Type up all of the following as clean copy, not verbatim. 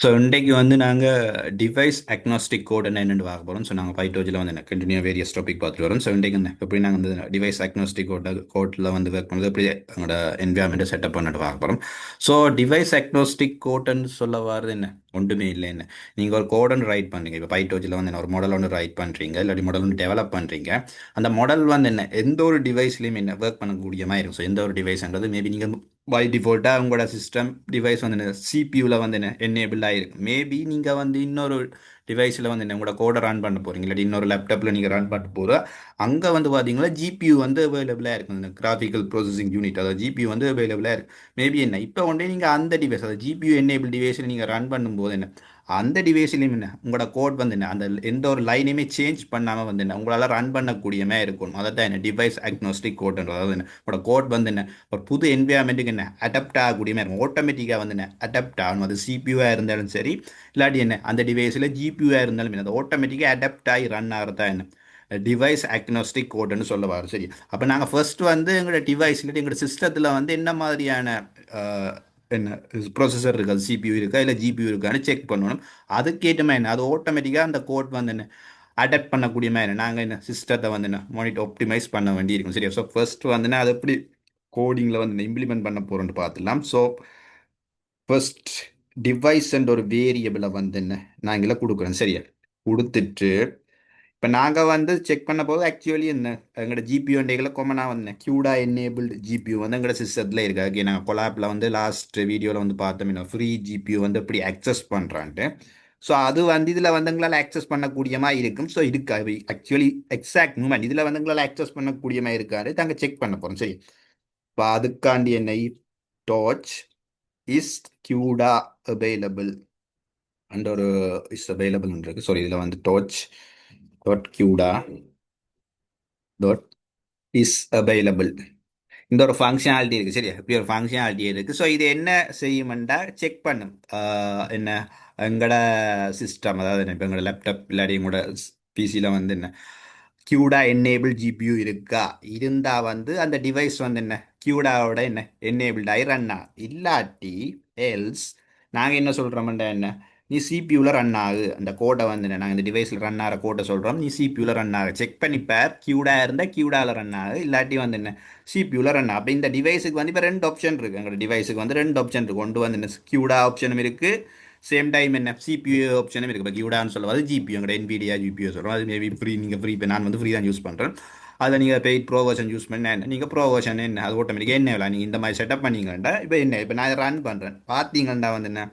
So இன்றைக்கு வந்து நாங்கள் டிவைஸ் அக்னாஸ்டிக் கோட் என்னென்னு பார்க்க போகிறோம். ஸோ நாங்கள் பைட்டோஜில் வந்து என்ன கண்டினியூ வேரியஸ் டாபிக் பார்த்துட்டு வரோம். ஸோ இன்றைக்கு என்ன எப்படி நாங்கள் வந்து டிவைஸ் அக்னாஸ்டிக் கோட்டில் வந்து ஒர்க் பண்ணுறது எப்படி எங்களோட என்விரான்மெண்ட்டை செட்டப் பண்ணிட்டு பார்க்க போகிறோம். ஸோ டிவைஸ் அக்னாஸ்டிக் கோட்னு சொல்ல வர்றது என்ன ஒன்றுமே இல்லை. என்ன நீங்கள் ஒரு கோடன்னு ரைட் பண்ணுறீங்க. இப்போ பைட்டோஜில் வந்து என்ன ஒரு மாடல் ஒன்று ரைட் பண்ணுறீங்க, இல்லாட்டி மாடல் ஒன்று டெவலப் பண்ணுறீங்க. அந்த மாடல் வந்து என்ன எந்த ஒரு டிவைஸ்லையும் என்ன ஒர்க் பண்ணக்கூடிய மாதிரி இருக்கும். ஸோ எந்த ஒரு டிவைஸ்ன்றது மேபி நீங்கள் பை டிஃபால்ட்டாக உங்களோட சிஸ்டம் டிவைஸ் வந்து சிபியூவில் வந்து என்னேபிள் ஆகிருக்கு. மேபி நீங்கள் வந்து இன்னொரு டிவைஸில் வந்து உங்களோட கோடை ரன் பண்ண போகிறீங்க, இல்லாட்டி இன்னொரு லேப்டாப்பில் நீங்கள் ரன் பண்ண போகிற அங்கே வந்து பார்த்தீங்கன்னா ஜிபியூ வந்து அவைலபிளாக இருக்கும். இந்த கிராஃபிக்கல் ப்ரோசஸிங் யூனிட், அதாவது ஜிபியூ வந்து அவைலபிளாக இருக்குது. மேபி என்ன இப்போ ஒன்றே நீங்கள் அந்த டிவைஸ், அதாவது ஜிபியூ என்னேபிள் டிவைஸில் நீங்கள் ரன் பண்ணும்போது என்ன அந்த டிவைஸ்லையும் என்ன உங்களோட கோட் வந்து என்ன அந்த எந்த ஒரு லைனையுமே சேஞ்ச் பண்ணாமல் வந்து என்ன உங்களால் ரன் பண்ணக்கூடியமே இருக்கும். அதை தான் என்ன டிவைஸ் அக்னோஸ்டிக் கோட்ன்றது. அதாவது என்ன உங்களோட கோட் வந்து என்ன ஒரு புது என்விரான்மெண்ட்டுக்கு என்ன அடாப்ட் ஆகக்கூடிய மாதிரி இருக்கும். ஆட்டோமேட்டிக்காக வந்து என்ன அடாப்ட் ஆகணும். அது சிபியூவாக இருந்தாலும் சரி, இல்லாட்டி என்ன அந்த டிவைஸில் ஜிபியூவாக இருந்தாலும் என்ன அது ஆட்டோமேட்டிக்காக அடாப்ட் ஆகி ரன் ஆகிறதா என்ன டிவைஸ் அக்னோஸ்டிக் கோடுன்னு சொல்ல வரோம். சரி, அப்போ நாங்கள் ஃபர்ஸ்ட் வந்து எங்களோட டிவைஸ் இல்லாட்டி எங்களோட சிஸ்டத்தில் வந்து என்ன மாதிரியான என்ன ப்ரொசஸர் இருக்கா, சிபியூ இருக்கா இல்லை ஜிபியூ இருக்கான்னு செக் பண்ணணும். அதுக்கேற்ற மாதிரி என்ன அது ஆட்டோமேட்டிக்காக அந்த கோட் வந்து என்ன அடாப்ட் பண்ணக்கூடிய மாதிரி நாங்கள் என்ன சிஸ்டத்தை வந்து என்ன மானிட்டர் ஆப்டிமைஸ் பண்ண வேண்டியிருக்கும். சரியா? ஸோ ஃபர்ஸ்ட் வந்து அது எப்படி கோடிங்கில் வந்து இம்ப்ளிமெண்ட் பண்ண போகிறோன்னு பார்த்துலாம். ஸோ ஃபர்ஸ்ட் டிவைஸ் என்ற ஒரு வேரியபிளை வந்து என்ன நாங்கள கொடுக்குறோம். சரியா? கொடுத்துட்டு இப்போ நாங்கள் வந்து செக் பண்ண போது ஆக்சுவலி என்ன எங்களோட ஜிபியூ வண்டிகளை காமனாக வந்து கியூடா என்னேபிள்டு ஜிபியூ வந்து எங்களோட சிஸ்டத்தில் இருக்குது. ஓகே, நாங்கள் கொலாப்பில் வந்து லாஸ்ட் வீடியோவில் வந்து பார்த்தோம் என்ன ஃப்ரீ ஜிபியூ வந்து எப்படி அக்சஸ் பண்ணுறான்ட்டு. ஸோ அது வந்து இதில் வந்து எங்களால் ஆக்சஸ் பண்ணக்கூடிய மாதிரி இருக்கும். ஸோ இருக்கா ஆக்சுவலி எக்ஸாக்ட் மூமெண்ட் இதில் வந்து எங்களால் ஆக்சஸ் பண்ணக்கூடிய மாதிரி இருக்காது. நாங்கள் செக் பண்ண போகிறோம். சரி, இப்போ அதுக்காண்டி என்ன torch is CUDA available and ஒரு இஸ் அவைலபிள் இருக்கு. சாரி, இதில் வந்து torch dot CUDA dot is available இந்த ஒரு ஃபங்க்ஷனாலிட்டி இருக்குது. சரியா? இப்படி ஒரு ஃபங்க்ஷனாலிட்டி இருக்குது. ஸோ இது என்ன செய்யுமெண்டா செக் பண்ணும். என்ன எங்களோட சிஸ்டம், அதாவது இப்போ எங்களோட லேப்டாப் இல்லாட்டி எங்களோட பிசியில் வந்து என்ன கியூடா என்னேபிள் ஜிபியூ இருக்கா இருந்தால் வந்து அந்த டிவைஸ் வந்து என்ன கியூடாவோட என்ன என்னேபிள்டாகி ரன் ஆகும். இல்லாட்டி எல்ஸ் நாங்கள் என்ன சொல்கிறோம்டா என்ன நீ சிபியூவில் ரன் ஆகு அந்த கோடை வந்து என்ன நாங்கள் இந்த டிவைஸில் ரன் ஆகிற கோட்டை சொல்கிறோம், நீ சிபியூவில் ரன் ஆகு செக் பண்ணிப்பார். கியூடா இருந்தால் கியூடாவில் ரன் ஆகு, இல்லாட்டி வந்து என்ன சிபியூவில் ரன் ஆகும். அப்போ இந்த டிவைஸுக்கு வந்து இப்போ ரெண்டு ஆப்ஷன் இருக்குது. எங்களோட டிவைஸுக்கு வந்து ரெண்டு ஆப்ஷன் இருக்குது. கொண்டு வந்து என்ன கியூடா ஆப்ஷனும் இருக்குது, சேம் டைம் என்ன சிபியூ ஆப்ஷனும் இருக்குது. இப்போ கியூடான்னு சொல்லுவது ஜிபியூ, எங்களோட NVIDIA ஜிபியூ சொல்கிறோம். அது மேபி ஃப்ரீ, நீங்கள் ஃப்ரீ, இப்போ நான் வந்து ஃப்ரீ தான் யூஸ் பண்ணுறேன். அதை நீங்கள் பெய்ட் ப்ரோ வெர்ஷன் யூஸ் பண்ண என்ன நீங்கள் ப்ரோ வெர்ஷன் என்ன அது ஆட்டோமேட்டிக்காக என்ன வேலை நீங்கள் இந்த மாதிரி செட்டப் பண்ணிங்கண்டா இப்போ என்ன இப்போ நான் ரன் பண்ணுறேன் பார்த்தீங்கன்னா வந்து என்ன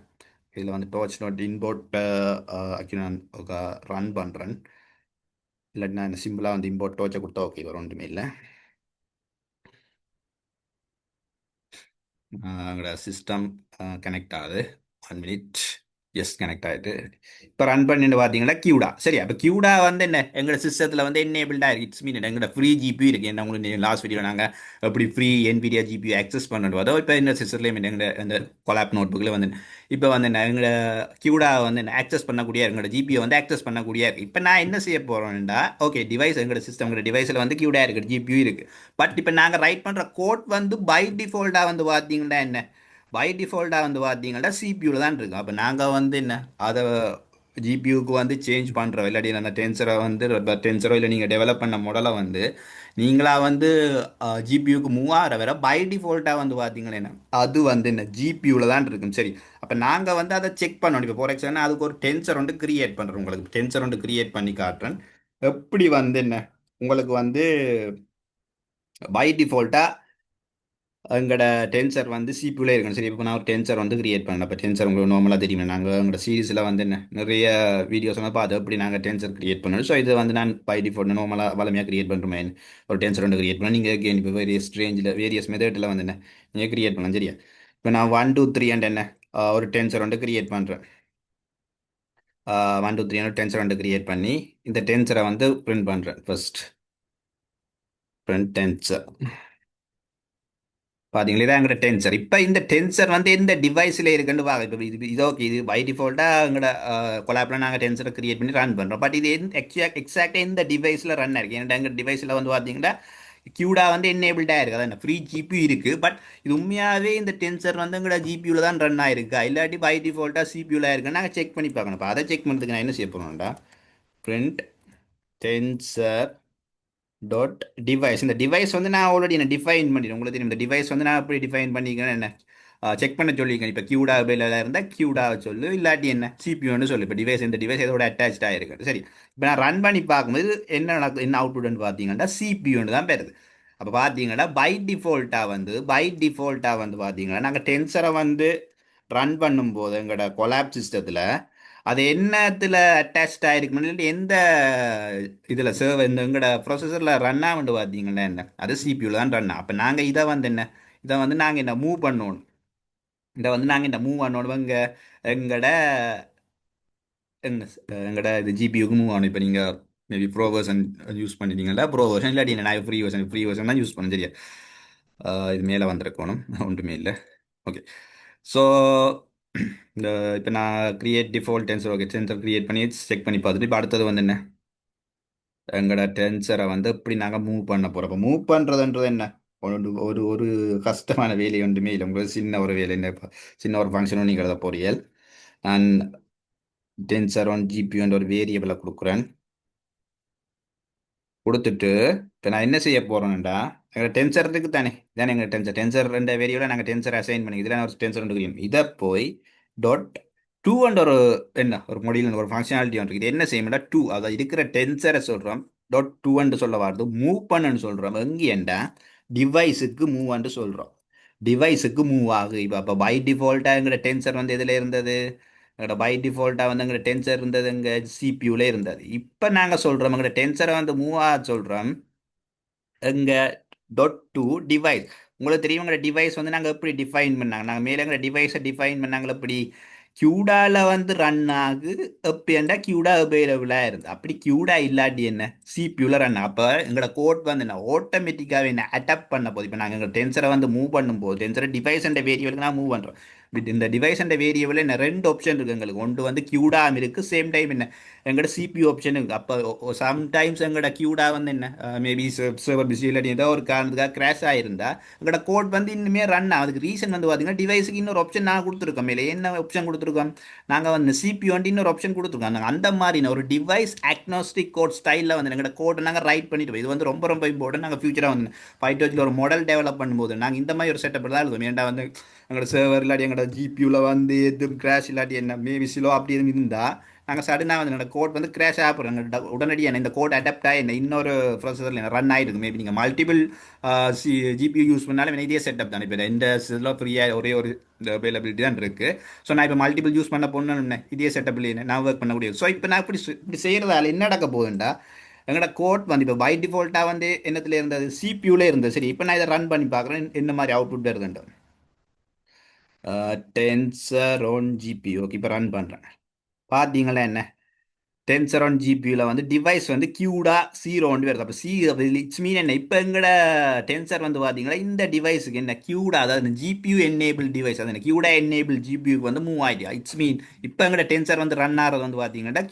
இதில் வந்து டார்ச் நாட் இன்போர்ட் ஆக்கி நான் ரன் பண்ணுறேன். இல்லாட்டி நான் சிம்பிளாக வந்து இம்போர்ட் டோச்சை கொடுத்தா ஓகே வரும், ஒன்றுமே இல்லை. எங்களோட சிஸ்டம் கனெக்ட் ஆகுது. 1 மினிட். எஸ், கனெக்ட் ஆகிட்டு இப்போ ரன் பண்ணிட்டு பார்த்தீங்கன்னா கியூடா. சரியா? இப்போ கியூடா வந்து என்ன எங்களோட சிஸ்டத்தில் வந்து என்னேபிள்டாக இருக்குது. இட்ஸ் மீன் எங்களோட ஃப்ரீ ஜிபியூ இருக்குது. என்ன உங்களுக்கு லாஸ்ட் வீடியோ நாங்கள் எப்படி ஃப்ரீ NVIDIA ஜிபியூ ஆக்சஸ் பண்ணுறோம் அதோ இப்போ இந்த சிஸ்டத்துலேயும் எங்களோட இந்த கொலாப் நோட் புக்கில் வந்து இப்போ வந்து என்ன எங்களோட கியூடா வந்து ஆக்சஸ் பண்ணக்கூடிய எங்களோட ஜிபியை வந்து ஆக்சஸ் பண்ணக்கூடிய இருக்குது. இப்போ நான் என்ன செய்ய போகிறோம்டா ஓகே டிவைஸ் எங்களோட சிஸ்டம் எங்களோட டிவைஸில் வந்து கியூடா இருக்குது, ஜிபியூ இருக்குது. பட் இப்போ நாங்கள் ரைட் பண்ணுற கோட் வந்து பை டிஃபால்ட்டாக வந்து பார்த்தீங்கன்னா என்ன பை டிஃபால்ட்டாக வந்து பார்த்தீங்கன்னா சிபியூவில் தான் இருக்கும். அப்போ நாங்கள் வந்து என்ன அதை ஜிபியூக்கு வந்து சேஞ்ச் பண்ணுறோம், இல்லாட்டி அந்த டென்சரை வந்து டென்சரோ இல்லை நீங்கள் டெவலப் பண்ண மாடலை வந்து நீங்களா வந்து ஜிபியூக்கு மூவ் ஆகிற வேற பை டிஃபால்ட்டாக வந்து பார்த்தீங்கன்னா என்ன அது வந்து என்ன ஜிபியூவில் தான் இருக்கும். சரி, அப்போ நாங்கள் வந்து அதை செக் பண்ணணும். இப்போ ஃபார் எக்ஸாம்பிள் அதுக்கு ஒரு டென்சர் வந்து கிரியேட் பண்ணுறோம். உங்களுக்கு டென்சர் வந்து கிரியேட் பண்ணி காட்டுறேன். எப்படி வந்து என்ன உங்களுக்கு வந்து பை டிஃபால்ட்டாக எங்களோட டென்சர் வந்து சிபியூலே இருக்கணும். சரி, இப்போ நான் ஒரு டென்சர் வந்து கிரியேட் பண்ணேன். அப்போ டென்சர் உங்களுக்கு நார்மலாக தெரியும். நாங்கள் எங்களோட சீரீஸில் வந்து என்ன நிறைய வீடியோஸ் வந்து பார்த்து எப்படி நாங்கள் டென்சர் கிரியேட் பண்ணணும். ஸோ இது வந்து நான் பை டிஃபால்ட் நார்மலாக வளமையாக கிரியேட் பண்ணுறோமே ஒரு டென்சர் வந்து கிரியேட் பண்ணேன். நீங்கள் கேன் இப்போ வேரியஸ் ரேஞ்சில் வேரியஸ் மெத்தடில் வந்து என்ன நீங்கள் கிரியேட் பண்ணலாம். சரியா? இப்போ நான் 1 2 3 அண்ட் என்ன ஒரு டென்சர் வந்து கிரியேட் பண்ணுறேன். 1 2 3 டென்சர் வந்து கிரியேட் பண்ணி இந்த டென்சரை வந்து பிரிண்ட் பண்ணுறேன். ஃபர்ஸ்ட் பிரிண்ட் டென்சர் பார்த்தீங்களா, இதான் எங்களோட டென்சர். இப்போ இந்த டென்சர் வந்து எந்த டிவைஸில் இருக்குன்னு பார்க்க இப்போ இது ஓகே இது பை டிஃபால்ட்டாக எங்களோட கொலாப்பில் நாங்கள் டென்சரை கிரியேட் பண்ணி ரன் பண்ணுறோம். பட் இது எக்ஸாக்டாக எந்த டிவைஸில் ரன் ஆயிருக்கு. ஏன்னா எங்கள் டிவைஸில் வந்து பார்த்தீங்கன்னா கியூடா வந்து என்னேபிள்டாக இருக்குது அதான் ஃப்ரீ ஜிபியூ இருக்குது. பட் இது உண்மையாகவே இந்த டென்சர் வந்து எங்களோட ஜிபியூவில் தான் ரன் ஆயிருக்கா இல்லாட்டி பை டிஃபால்ட்டாக சிபியூவில் இருக்குன்னு நாங்கள் செக் பண்ணி பார்க்கணும். இப்போ அதை செக் பண்ணுறதுக்கு நான் என்ன செய்ய போகிறோம்டா, பிரிண்ட் டென்சர் டாட் டிவைஸ். இந்த டிவைஸ் வந்து நான் ஆல்ரெடி என்ன டிஃபைன் பண்ணிடுறேன். உங்களுக்கு தெரியும் இந்த டிவைஸ் வந்து நான் எப்படி டிஃபைன் பண்ணிக்கிறேன் என்ன செக் பண்ண சொல்லியிருக்கேன். இப்போ கியூடா பில்ல இருந்தால் கியூடாவை சொல்லு, இல்லாட்டி என்ன சிபியூன்னு சொல்லு. இப்போ டிவைஸ் இந்த டிவைஸ் இதோட அட்டாச்சாக இருக்குது. சரி, இப்போ நான் ரன் பண்ணி பார்க்கும்போது என்ன என்ன அவுட்புட்னு பார்த்தீங்கன்னா சிபியூன்னு தான் பெறுது. அப்போ பார்த்தீங்கன்னா பை டிஃபால்ட்டாக வந்து பார்த்தீங்கன்னா நாங்கள் டென்சரை வந்து ரன் பண்ணும்போது எங்களோட கொலாப் சிஸ்டத்தில் அது என்னத்தில் அட்டாச்ட் ஆகிருக்குன்னு இல்லாட்டி எந்த இதில் சர்வர் இந்த எங்களோட ப்ரொசஸரில் ரன் ஆகுண்டு பார்த்தீங்கன்னா என்ன அது சிபியூவில் தான் ரன் ஆகும். அப்போ நாங்கள் இதை வந்து என்ன இதை வந்து நாங்கள் என்ன மூவ் பண்ணணும். இதை வந்து நாங்கள் இந்த மூவ் பண்ணணும் எங்களோட என்ன எங்களோட இது ஜிபியூக்கு மூவ் ஆகணும். இப்போ நீங்கள் மேபி ப்ரோ வெர்ஷன் யூஸ் பண்ணிட்டீங்களா, ப்ரோ வெர்ஷன் இல்லாட்டி நான் ஃப்ரீ வெர்ஷன் தான் யூஸ் பண்ண சரியா. இது மேலே வந்திருக்கணும் ஒன்றுமே இல்லை. ஓகே, ஸோ இந்த இப்போ நான் create default tensor, okay tensor create பண்ணி செக் பண்ணி பார்த்துட்டு இப்போ அடுத்தது வந்து என்ன எங்களோட டென்சரை வந்து இப்படி நாங்கள் மூவ் பண்ண போகிறோம். இப்போ மூவ் பண்ணுறதுன்றது என்ன ஒரு ஒரு ஒரு கஷ்டமான வேலை ஒன்றுமே இல்லை. உங்களுக்கு சின்ன ஒரு வேலை என்ன, சின்ன ஒரு ஃபங்க்ஷனும் நீங்கள் எழுத போறீர்கள். நான் டென்சர் ஒன் ஜிபியூன்ற ஒரு வேரியபிளை கொடுக்குறேன். கொடுத்துட்டு இப்போ நான் என்ன செய்ய போகிறேன்டா, எங்கள் டென்சர் இருக்கு தானே, இதானே எங்கள் டென்சர் ரெண்டு வேரியபிளை நாங்கள் டென்சர் அசைன் பண்ணி இதில் ஒரு டென்சர் எடுக்கிறோம். இதை போய் டாட் டூ என்ற ஒரு என்ன ஒரு மொழியில் ஒரு ஃபங்க்ஷனாலிட்டி ஒன்று இது என்ன செய்யணும்டா டூ அதை இருக்கிற டென்சரை சொல்கிறோம். டாட் டூ என்று சொல்ல வார்த்தை மூவ் பண்ணுன்னு சொல்கிறோம். எங்கேண்டா டிவைஸுக்கு மூவ் என்று சொல்கிறோம். டிவைஸுக்கு மூவ் ஆகு. இப்போ அப்போ பை டிஃபால்ட்டாக எங்களோட டென்சர் வந்து எதில் இருந்தது, எங்களோட பை டிஃபால்ட்டாக வந்து எங்களோட டென்சர் இருந்தது எங்கள் சிபியூவில் இருந்தது. இப்போ நாங்கள் சொல்கிறோம் எங்களோட டென்சரை வந்து மூவ் ஆக சொல்கிறோம் எங்க டாட் டு டிவைஸ். உங்களுக்கு தெரியும் எங்களோட டிவைஸ் வந்து நாங்கள் எப்படி டிஃபைன் பண்ணாங்க, நாங்கள் மேலே எங்களோட டிவைஸை டிஃபைன் பண்ணாங்களே எப்படி கியூடாவில் வந்து ரன் ஆகு எப்படின்னா கியூடா அவைலபிளாக இருந்து அப்படி கியூடா இல்லாட்டி என்ன சிபியூவில் ரன். அப்போ எங்களோட கோட் வந்து என்ன ஆட்டோமேட்டிக்காகவே என்ன அடாப்ட் பண்ண போது. இப்போ நாங்கள் எங்கள் டென்சரை வந்து மூவ் பண்ணும்போது டென்சரை டிவைஸ் அண்ட் வேரியபிளுக்கு நான் மூவ் பண்ணுறோம். இந்த டிவைஸ் அண்ட் வேரியபிள் என்ன ரெண்டு ஆப்ஷன் இருக்குது எங்களுக்கு. ஒன்று வந்து கியூடாம் இருக்குது, சேம் டைம் என்ன எங்களோட சிபியூ ஆப்ஷன் இருக்குது. அப்போ சம்டைம்ஸ் எங்களோட கியூடா வந்து என்ன மேபி சர்வர் பிஸி இல்லாட்டி ஏதோ ஒரு காரணத்துக்காக கிராஷ் ஆகிருந்தா எங்களோட கோட் வந்து இன்னுமே ரன் ஆகும். அதுக்கு ரீசன் வந்து பார்த்தீங்கன்னா டிவைஸுக்கு இன்னொரு ஆப்ஷன் நான் கொடுத்துருக்கோம். மேலே என்ன ஆப்ஷன் கொடுத்துருக்கோம், நாங்கள் வந்து சிபியூ வந்து இன்னொரு ஆப்ஷன் கொடுத்துருக்கோம். அந்த மாதிரி ஒரு டிவைஸ் அக்னாஸ்டிக் கோட் ஸ்டைலில் வந்து எங்களோட கோட்டை நாங்கள் ரைட் பண்ணிட்டு இது வந்து ரொம்ப ரொம்ப இம்பார்ட்டன்ட். நாங்கள் ஃபியூச்சராக வந்து பைட்டோஜில் ஒரு மாடல் டெவலப் பண்ணும்போது நாங்கள் இந்த மாதிரி ஒரு செட்டப் தான் எழுதுவோம். ஏன்டா வந்து எங்களோட சர்வர் இல்லாட்டி எங்களோட ஜிபியூவில் வந்து எதுவும் கிராஷ் இல்லாட்டி என்ன மேபி சிலோ அப்படி எதுவும் இருந்தால் நாங்கள் சடனாக வந்து என்னோட கோட் வந்து கிராஷ் ஆகிடுறோம். உடனடியாக இந்த கோட் அடாப்ட் ஆகி என்ன இன்னொரு ப்ராசஸரில் ரன் ஆகிடுது. மேபி நீங்கள் மல்டிபிள் ஜிபியூ யூஸ் பண்ணாலும் இதே செட்டப் தான். இப்போ இந்த இதில் ஃப்ரீயாக ஒரே ஒரு அவைலபிலிட்டி தான் இருக்குது. ஸோ நான் இப்போ மல்டிபிள் யூஸ் பண்ண போனேன்னு இதே செட்டப்பில் நான் ஒர்க் பண்ணக்கூடிய. ஸோ இப்போ நான் இப்படி செய்கிறதால என்ன நடக்க போகுதுண்டா, எங்களோட கோட் வந்து இப்போ பை டிஃபால்ட்டாக வந்து என்னத்துல இருந்தது சிபியூவில் இருந்தது. சரி, இப்போ நான் இதை ரன் பண்ணி பார்க்குறேன் என்ன மாதிரி அவுட்புட் வருதுண்டு. டென்சர் ஆன் ஜிபி, ஓகே இப்போ ரன் பண்ணுறேன். பார்த்தீங்களா என்ன டென்சர் ஆன் ஜிபியில் வந்து டிவைஸ் வந்து கியூடா ஜீரோன்னு வருது. அப்போ இட்ஸ் மீன் என்ன இப்போ எங்களோட டென்சர் வந்து பார்த்தீங்களா இந்த டிவைஸுக்கு என்ன கியூடா அதாவது ஜிபியூ என்னேபிள் டிவைஸ் அது என்ன கியூடா என்னேபிள் ஜிபியூக்கு வந்து மூவ் ஆகிட்டு. இட்ஸ் மீன் இப்போ எங்களோட டென்சர் வந்து ரன் ஆகிறது வந்து பார்த்தீங்கன்னா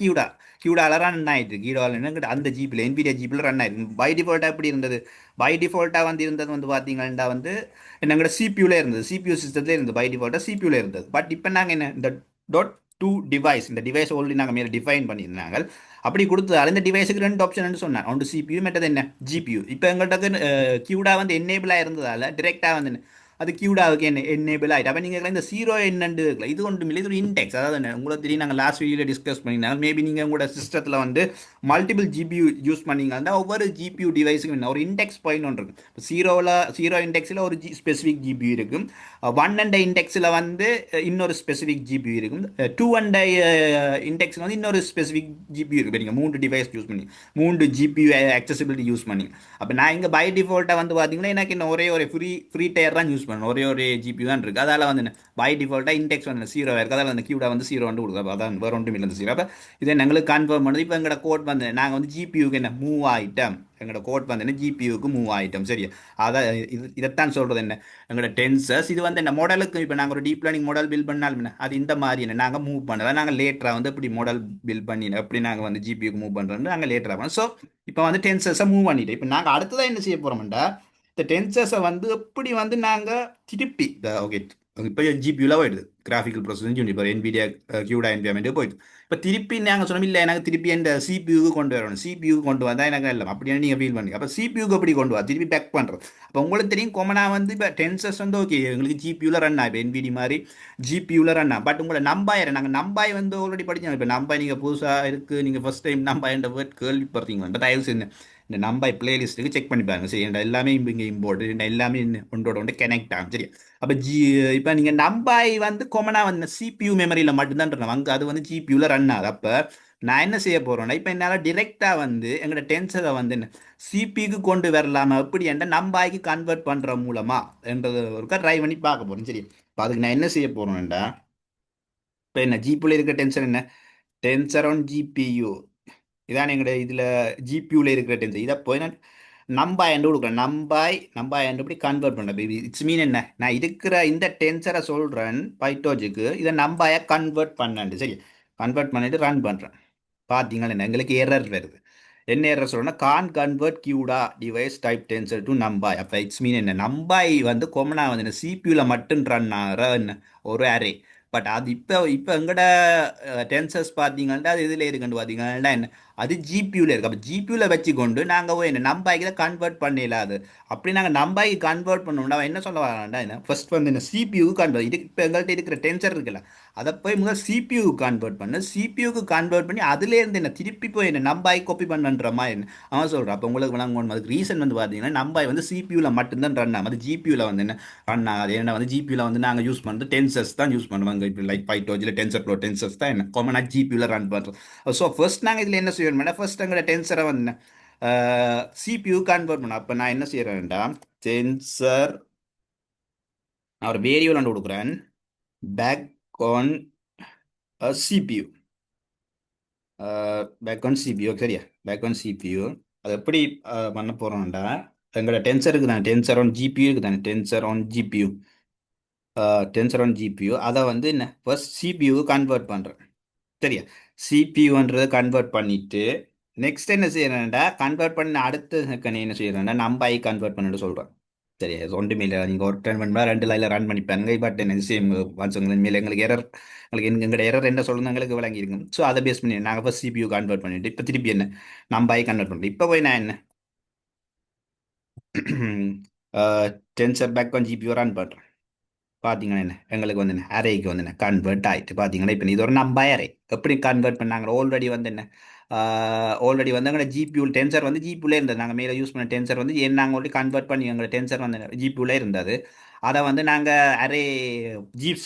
கியூடாவில் ரன் ஆகிட்டு. கியூடாவில் அந்த ஜிபியில் என்பிடியா ஜிபியில் ரன் ஆகிருக்கு. பை டிஃபால்ட்டாக எப்படி இருந்தது, பை டிஃபால்ட்டாக வந்து இருந்தது வந்து பார்த்தீங்கன்னா வந்து எங்களோட சிபியூவில் இருந்தது, சிபியூ சிஸ்டத்தில் இருந்தது. பை டிஃபால்ட்டாக சிபியூவில் இருந்தது. பட் இப்போ நாங்கள் என்ன இந்த டாட் டூ டிவைஸ் இந்த டிவைஸ் ஆல்ரெடி நாங்கள் மேலே டிஃபைன் பண்ணியிருந்தாங்க. அப்படி கொடுத்ததால் இந்த டிவைஸுக்கு ரெண்டு ஆப்ஷன் சொன்னேன், ஒன்று சிபியூ மற்றது என்ன ஜிபியூ. இப்போ எங்கள்கிட்ட கியூடா வந்து என்னேபிளாக இருந்ததால் டிரெக்டாக வந்து அது கியூடாவுக்கு என்ன என்னேபிள் ஆகிட்டு. அப்போ நீங்கள் இந்த ஜீரோ என்னண்டு இது ஒன்றும் இல்லை, இது ஒரு இண்டெக்ஸ். அதாவது என்ன உங்களுக்கு தெரியும் நாங்கள் லாஸ்ட் வீடியோவில் டிஸ்கஸ் பண்ணியிருந்தாங்க. மேபி நீங்கள் உங்களோட சிஸ்டத்தில் வந்து மல்டிபிள் ஜிபியூ யூஸ் பண்ணிங்கன்னா ஒவ்வொரு ஜிபியூ டிவைஸுக்கும் என்ன ஒரு இண்டெக்ஸ் பாயிண்ட் ஒன்று இருக்கும். இப்போ ஜீரோ இண்டெக்ஸில் ஒரு ஸ்பெசிஃபிக் ஜிபியூ இருக்கும், 1 அண்ட் இண்டெக்ஸில் வந்து இன்னொரு ஸ்பெசிஃபிக் ஜிபியூ இருக்கும், 2 அண்ட் இண்டெக்ஸில் வந்து இன்னொரு ஸ்பெசிஃபிக் ஜிபியூ இருக்குது. நீங்கள் 3 டிவைஸ் யூஸ் பண்ணி 3 ஜிபியூ அக்சசிபிலிட்டி யூஸ் பண்ணி. அப்போ நான் இங்கே பை டிஃபால்ட்டாக வந்து பார்த்தீங்கன்னா எனக்கு இன்னும் ஒரே ஒரு ஃப்ரீ டயர் தான் யூஸ் யூஸ் பண்ணணும், ஒரே ஒரு ஜிபியூ தான் இருக்குது. அதால் வந்து பை டிஃபால்ட்டாக இண்டெக்ஸ் வந்து 0 இருக்குது. அதால் அந்த கியூடா வந்து 0 வந்து கொடுக்குது. அதான் வேறு ஒன்றும் இல்லை 0. அப்போ இதை எங்களுக்கு கன்ஃபார்ம் பண்ணுது. இப்போ எங்களோட கோட் வந்து நாங்கள் வந்து ஜிபியூக்கு என்ன மூவ் ஆகிட்டோம், எங்களோட கோட் வந்து என்ன ஜிபியூக்கு மூவ் ஆகிட்டோம். சரியா? அதான் இதைத்தான் சொல்கிறது என்ன, எங்களோட டென்சர்ஸ் இது வந்து என்ன மாடலுக்கு இப்போ நாங்கள் ஒரு டீப் லேர்னிங் மாடல் பில்ட் பண்ணாலும் என்ன அது இந்த மாதிரி என்ன நாங்கள் மூவ் பண்ணலாம். நாங்கள் லேட்டராக வந்து இப்படி மாடல் பில்ட் பண்ணி எப்படி நாங்கள் வந்து ஜிபியூக்கு மூவ் பண்ணுறோன்னு நாங்கள் லேட்டராக பண்ணோம். ஸோ இப்போ வந்து டென்சர்ஸை மூவ் பண்ணிட்டோம். இப்போ நாங்கள் அடுத்ததாக என்ன செய்ய போகிறோம்டா, இந்த டென்சர்ஸை வந்து எப்படி வந்து நாங்கள் திருப்பி ஓகே இப்போ ஜிபியூவில் போயிடுது, கிராஃபிக்கல் ப்ராசஸிங் யூனிட் இப்போ NVIDIA கியூடா என்விரான்மெண்ட் போயிடுது. இப்போ திருப்பி நாங்கள் சொன்னோம் இல்லை எனக்கு திருப்பி இந்த சிபியூக்கு கொண்டு வரணும், சிபியூக்கு கொண்டு வந்தால் எனக்கு இல்லை அப்படின்னு நீங்கள் ஃபீல் பண்ணி அப்போ சிபியூக்கு எப்படி கொண்டு வா திருப்பி பேக் பண்ணுறது. அப்போ உங்களுக்கு தெரியும் கொமனாக வந்து இப்போ டென்சர்ஸ் வந்து ஓகே எங்களுக்கு ஜிபியூவில் ரன் ஆகும், இப்போ NVIDIA மாதிரி ஜிபியூவில் ரன் ஆகும். பட் உங்களை நம்பாயிரம் நாங்கள் நம்பாய் வந்து ஆல்ரெடி படித்தோம். இப்போ நம்பாய் நீங்கள் புதுசாக இருக்குது, நீங்கள் ஃபஸ்ட் டைம் நம்பாயின்ற வேர்ட் கேள்விப்படுறீங்களா தயவு செஞ்சு இந்த நம்பாய் பிளேலிஸ்ட்டுக்கு செக் பண்ணி பாருங்க. சரி எல்லாமே இங்கே இம்போர்ட் எல்லாமே ஒன்றோட ஒன்று கனெக்ட் ஆகும். சரி அப்போ இப்போ நீங்கள் நம்பாய் வந்து கொமனாக வந்து சிபியூ மெமரியில் மட்டும்தான் இருக்கணும், அங்கே அது வந்து ஜிபியூவில் ரன் ஆகுது. அப்போ நான் என்ன செய்ய போகிறேன்னா இப்போ என்னால் டிரெக்டாக வந்து எங்களோட டென்சரை வந்து சிபிக்கு கொண்டு வரலாமா எப்படி என்ற நம்பாய்க்கு கன்வெர்ட் பண்ணுற மூலமா என்றது ஒருக்கா ட்ரை பண்ணி பார்க்க போகிறேன். சரி இப்போ அதுக்கு நான் என்ன செய்ய போகிறேன்டா, இப்போ என்ன ஜிபியூவில் இருக்கிற டென்சர் என்ன, டென்சர் ஆன் ஜிபியூ இதான் எங்களோட இதில் ஜிபியூவில் இருக்கிற டென்சர். இதை போய் நான் நம்பாய் என்று கொடுக்குறேன், நம்பாய் என்று இப்படி கன்வெர்ட் பண்ணுறேன். பேபி இட்ஸ் மீன் என்ன, நான் இருக்கிற இந்த டென்சரை சொல்கிறேன் பைட்டோஜுக்கு இதை நம்பாயை கன்வெர்ட் பண்ணேன். சரி கன்வெர்ட் பண்ணிட்டு ரன் பண்ணுறேன். பார்த்தீங்களா என்ன எங்களுக்கு எரர் வருது. என்ன எரர் சொல்கிறேன்னா can't convert CUDA device type tensor to numpy. அப்போ இட்ஸ் மீன் என்ன, நம்பாய் வந்து கொமனாக வந்து சிபியூவில் மட்டும் ரன் ஆகிற என்ன ஒரு அரே. பட் அது இப்போ எங்கட டென்சர்ஸ் பார்த்தீங்கன்னா அது இதில் இருக்குன்னு பார்த்தீங்கன்னா என்ன அது ஜிபியூவில் இருக்குது. அப்போ ஜிபியூவில் வச்சு கொண்டு நாங்கள் என்ன நம்பாய்க்கு தான் கன்வெர்ட் பண்ணிடலாம். அது அப்படி நாங்கள் நம்பாய்க்கு கன்வெர்ட் பண்ணோம்னா என்ன சொல்ல வராண்டா, என்ன ஃபர்ஸ்ட் வந்து என்ன சிபியூக்கு கன்வெர்ட் இது இப்போ எங்கள்கிட்ட இருக்கிற டென்சர் இருக்குல்ல அதை போய் முதல் சிபியூக்கு கன்வெர்ட் பண்ணு, சிபியூக்கு கன்வெர்ட் பண்ணி அதுலேருந்து என்ன திருப்பி போய் என்ன நம்பாய் காப்பி பண்ணுற மாதிரி என்ன அவன் சொல்கிறான். அப்போ உங்களுக்கு விளங்கணும் அதுக்கு ரீசன் வந்து பார்த்தீங்கன்னா நம்பாய் வந்து சிபியூவில் மட்டும்தான் ரன் ஆகும், அது ஜிபியூவில் வந்து என்ன ரன் ஆகாது. ஏன்னா வந்து ஜிபியூவில் வந்து நாங்கள் யூஸ் பண்ணுறது டென்சர்ஸ் தான் யூஸ் பண்ணுவாங்க. இப்போ லைக் பைட்டோஜில் டென்சர் ப்ளோ டென்சர்ஸ் தான் என்ன காமனாக ஜிபியூவில் ரன் பண்ணுறோம். ஸோ ஃபர்ஸ்ட் நாங்கள் இதில் என்ன செய்யணும்னா ஃபர்ஸ்ட் எங்களோட டென்சரை வந்து சிபியூ கன்வெர்ட் பண்ணோம். அப்போ நான் என்ன செய்கிறேன்டா டென்சர் நான் ஒரு வேரியபிள் ஒன்று கொடுக்குறேன் pack on CPU, pack on CPU சரியா, பேக் ஆன் சிபியூ. அது எப்படி பண்ண போகிறோம்டா எங்களோட டென்சருக்கு தானே டென்சர் ஆன் ஜிபியூக்கு தானே tensor on GPU, tensor on GPU அதை வந்து என்ன ஃபர்ஸ்ட் சிபியூக்கு கன்வெர்ட் பண்ணுறேன். சரியா சிபியூன்றதை கன்வெர்ட் பண்ணிவிட்டு நெக்ஸ்ட் என்ன செய்யறேன்டா கன்வெர்ட் பண்ண அடுத்த செகண்ட் என்ன செய்யறேன்டா நம்பாய் கன்வெர்ட் பண்ணிட்டு சொல்கிறேன். சரியா ஒன்றுமே இல்லை, நீங்கள் ஒரு 10 மணி நேரம் 2 லைனில் ரன் பண்ணிப்பாருங்க. பட் என்ன சேம் வாட்ஸ்அப் மேலே எங்களுக்கு எரர் எங்களுக்கு எங்களோட எரர் என்ன சொல்லணும் எங்களுக்கு விளங்கிருங்க. ஸோ அதை பேஸ் பண்ணி நாங்கள் ஃபஸ்ட் சிபியூ கன்வெர்ட் பண்ணிவிட்டு இப்போ திருப்பி என்ன நம்பாய் கன்வெர்ட் பண்ணுறோம். இப்போ போய் நான் என்ன tensor pack on GPU run பண்ணுறேன். பார்த்தீங்கன்னா என்ன எங்களுக்கு வந்து என்ன அரேக்கு வந்து என்ன கன்வெர்ட் ஆகிட்டு பார்த்தீங்கன்னா இப்போ இது ஒரு நம்பாய் அரே எப்படி கன்வெர்ட் பண்ணாங்க ஆல்ரெடி வந்து என்ன ஆல்ரெடி வந்து எங்களோட ஜிபியூல் டென்சர் வந்து ஜிபியூலே இருந்தது. நாங்கள் மேலே யூஸ் பண்ண டென்சர் வந்து ஏன் நாங்கள் ஆல்ரெடி கன்வெர்ட் பண்ணி எங்களோட டென்சர் வந்து ஜிபியூலே இருந்தது. அதை வந்து நாங்கள் அரே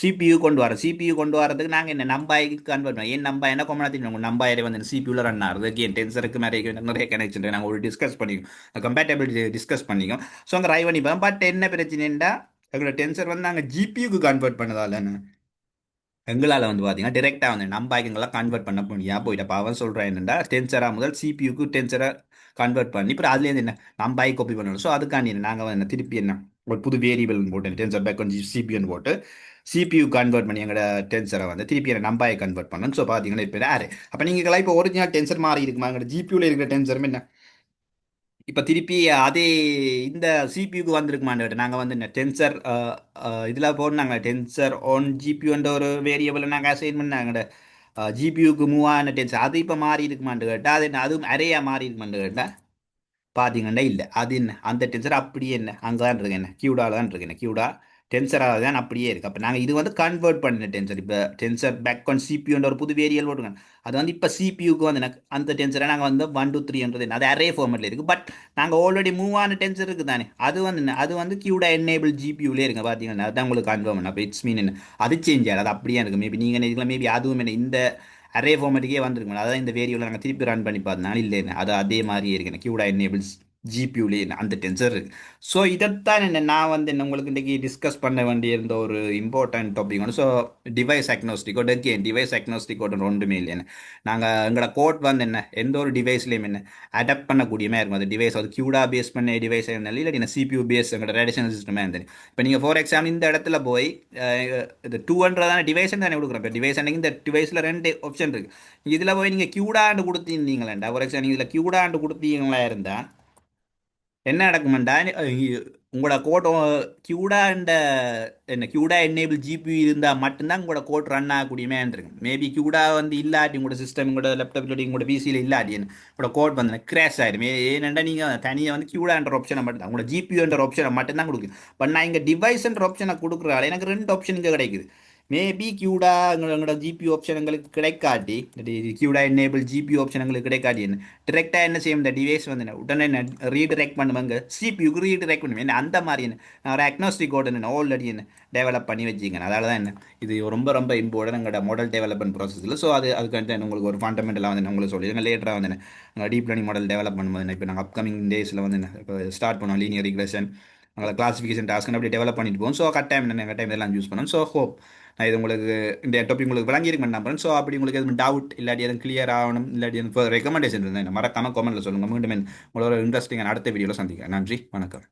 சிபியூ கொண்டு வரோம். சிபியூ கொண்டு வரதுக்கு நாங்கள் என்ன நம்பாய்க்கு கன்வெர்ட் பண்ணோம். ஏன் நம்பா என்ன கொமனா தெரியும் நம்பாய் அரே வந்து சிபியூவில் ரன் ஆகுது. ஏன் டென்சருக்கு நிறைய கனெக்ஷன் நாங்கள் ஒரு டிஸ்கஸ் பண்ணிக்கோம், கம்பேட்டபிலிட்டி டிஸ்கஸ் பண்ணிக்கோம். ஸோ அங்கே ட்ரை பண்ணிப்போம். பட் என்ன பிரச்சனைன்னா எங்களோட டென்சர் வந்து நாங்கள் ஜிபியூக்கு கன்வெர்ட் பண்ணதால எங்களால் வந்து பார்த்தீங்கன்னா டிரெக்டாக வந்து நம்பாய்க்குங்களாம் கன்வெர்ட் பண்ண முடியாது போயிட்டு. அப்போ அவன் சொல்கிறேன் என்னென்னா டென்சராக முதல் சிபியூக்கு டென்சரை கன்வெர்ட் பண்ணி இப்போ அதுலேருந்து என்ன நம்பாய் காப்பி பண்ணணும். ஸோ அதுக்காண்டி நாங்கள் என்ன திருப்பி என்ன ஒரு புது வேரியபிள் போட்டு டென்சர் பேக் கொஞ்சம் சிபியூன்னு போட்டு சிபியூ கன்வெர்ட் பண்ணி எங்களோட டென்சரை வந்து திருப்பி என்ன நம்பாயை கன்வெர்ட் பண்ணணும். ஸோ பார்த்தீங்கன்னா இப்போ யாரு அப்போ நீங்கள் இப்போ ஒரிஜினல் டென்சர் மாறி இருக்குமா எங்களோட ஜிபியூவில் இருக்கிற டென்சரும் என்ன இப்போ திருப்பி அதே இந்த சிபியூக்கு வந்திருக்குமான்னு நாங்கள் வந்து இந்த டென்சர் இதில் போடனாங்க டென்சர் ஆன் ஜிபியூன்ற ஒரு வேரியபிளை நாங்கள் அசைன் பண்ணாங்க ஜிபியூக்கு மூவ் ஆன டென்சர் அது இப்போ மாறி இருக்குமான்னு கேட்டால் அது என்ன அதுவும் அரையாக மாறி இருக்குமான்னு கேட்டால் பார்த்தீங்கன்னா இல்லை அது என்ன அந்த டென்சர் அப்படியே என்ன அங்கே தான் இருக்கு என்ன கியூடாவில் தான் இருக்கு என்ன கியூடா டென்சராக தான் அப்படியே இருக்குது. அப்போ நாங்கள் இது வந்து கன்வெர்ட் பண்ணின டென்சர் இப்போ டென்சர் பேக் ஆன் சிபியூன்ற ஒரு புது வேரியல் போட்டுருங்க. அது வந்து இப்போ சிபியூக்கு வந்து எனக்கு அந்த டென்சரை நாங்கள் வந்து 1 2 3 அது அரே ஃபார்மெட்டில் இருக்குது. பட் நாங்கள் ஆல்ரெடி மூவ் ஆன டென்சர் இருக்குது தானே அது வந்து என்ன அது வந்து கியூடா என்னேபிள் ஜிபியூலே இருங்க பார்த்தீங்கன்னா அதுதான் உங்களுக்கு கன்ஃபார்ம் பண்ண. அப்போ இட்ஸ் மீன் என்ன அது சேஞ்ச் ஆகாது அது அப்படியே இருக்குது. மேபி நீங்கள் இதில் மேபி அதுவும் என்ன இந்த அரே ஃபார்மெட்டுக்கே வந்துருக்கணும். அதான் இந்த வேரியபிள் நாங்கள் திருப்பி ரன் பண்ணி பார்த்தனால இல்லை அது அதே மாதிரியே இருக்கேன் கியூடா என்னேபிள்ஸ் ஜிபியூலேயே அந்த டென்சர் இருக்கு. ஸோ இதைத்தான் என்ன நான் வந்து என்ன உங்களுக்கு இன்றைக்கி டிஸ்கஸ் பண்ண வேண்டியிருந்த ஒரு இம்பார்ட்டன்ட் டாபிக் ஒன்று. ஸோ டிவைஸ் அக்னோஸ்டிக்கோட கேன் டிவைஸ் அக்னோஸ்டிக்கோட ரெண்டுமே இல்லை என்ன நாங்கள் எங்களோட கோட் வந்து என்ன எந்த ஒரு டிவைஸ்லையும் என்ன அடாப்ட் பண்ணக்கூடியமே இருக்கும். அது டிவைஸ் அது கியூடா பேஸ் பண்ண டிவைஸ் இல்லாட்டி என்ன சிபியூ பேஸ் எங்களோட ட்ரெடிஷனல் சிஸ்டமே இருந்தது. இப்போ நீங்கள் ஃபார் எக்ஸாம்பிள் இந்த இடத்துல போய் இது 200 டிவைஸ் தானே கொடுக்குறோம். இப்போ டிவைஸ் அன்றைக்கி இந்த டிவைஸில் ரெண்டு ஆப்ஷன் இருக்குது. இதில் போய் நீங்கள் கியூடாண்டு கொடுத்திருந்தீங்களேண்டா ஃபார் எக்ஸாம்பிள் நீங்கள் இதில் கியூடாண்டு கொடுத்தீங்களா இருந்தால் என்ன நடக்குமெண்டா உங்களோட கோட் கியூடா இந்த என்ன கியூடா என்னேபிள் ஜிபி இருந்தால் மட்டும்தான் உங்களோட கோட் ரன் ஆகக்கூடியமே இருக்கு. மேபி கியூடா வந்து இல்லாட்டி உங்களோட சிஸ்டம் உங்களோட லேப்டாப் இல்லாட்டி உங்களோட பிசியில் இல்லாட்டி உங்களோட கோட் வந்து கிராஷ் ஆயிடும். ஏனெண்டா நீங்கள் தனியாக வந்து கியூடான்ற ஆப்ஷனை மட்டும் தான் உங்களோட ஜிபின்ற ஆப்ஷனை மட்டும்தான் கொடுக்கும். பட் நான் இங்கே டிவைஸ்ன்ற ஆப்ஷனை கொடுக்குறாள் எனக்கு ரெண்டு ஆப்ஷன் இங்கே கிடைக்குது. மேபி கியூடா எங்களோட ஜிபி ஆப்ஷன் எங்களுக்கு கிடைக்காட்டி கியூடா என்னேபிள் ஜிபி ஆப்ஷன் எங்களுக்கு கிடைக்காட்டி என்ன டிரெக்டாக என்ன செய்யும் இந்த டிவைஸ் வந்து உடனே ரீடிரெக்ட் பண்ணுவாங்க சிபியூக்கு ரீடிரெக்ட் பண்ணுவேன் என்ன அந்த மாதிரி என்ன நான் ஒரு அக்னோஸ்டிக் கோட் என்ன ஆல்ரெடி என்ன டெவலப் பண்ணி வச்சுக்கேன். அதனால தான் என்ன இது ரொம்ப ரொம்ப இம்பார்ட்டன் எங்களோட மாடல் டெவலப்மெண்ட் ப்ராசஸில். ஸோ அதுக்கு உங்களுக்கு ஒரு ஃபண்டமெண்டலாக வந்து உங்களுக்கு சொல்லி லேட்டராக வந்து என்ன டீப் லேர்னிங் மாடல் டெவலப் பண்ணும்போது இப்போ நாங்கள் அப்கமிங் டேஸில் வந்து என்ன இப்போ ஸ்டார்ட் பண்ணுவோம் லீனியர் ரிக்ரெஷன் நாங்கள் கிளாசிஃபிகேஷன் டாஸ்க் அப்படி டெவலப் பண்ணிட்டு போவோம். ஸோ கட்டாயம் என்ன டைம் இதெல்லாம் யூஸ் பண்ணுவோம். ஸோ ஹோப் நான் இது உங்களுக்கு இந்த டாபிக் உங்களுக்கு விளங்கியிருக்கேன் நம்புறேன். ஸோ அப்படி உங்களுக்கு எதுவும் டவுட் இல்லாட்டி எதுவும் கிளியர் ஆகணும் இல்லாட்டி எதுவும் ரெக்கமெண்டேஷன் இருந்தால் மறக்காம கமெண்ட்டில் சொல்லுங்கள். மீண்டும் உங்களோட இன்ட்ரெஸ்டிங்கான அடுத்த வீடியோவில் சந்திக்கிறேன். நன்றி, வணக்கம்.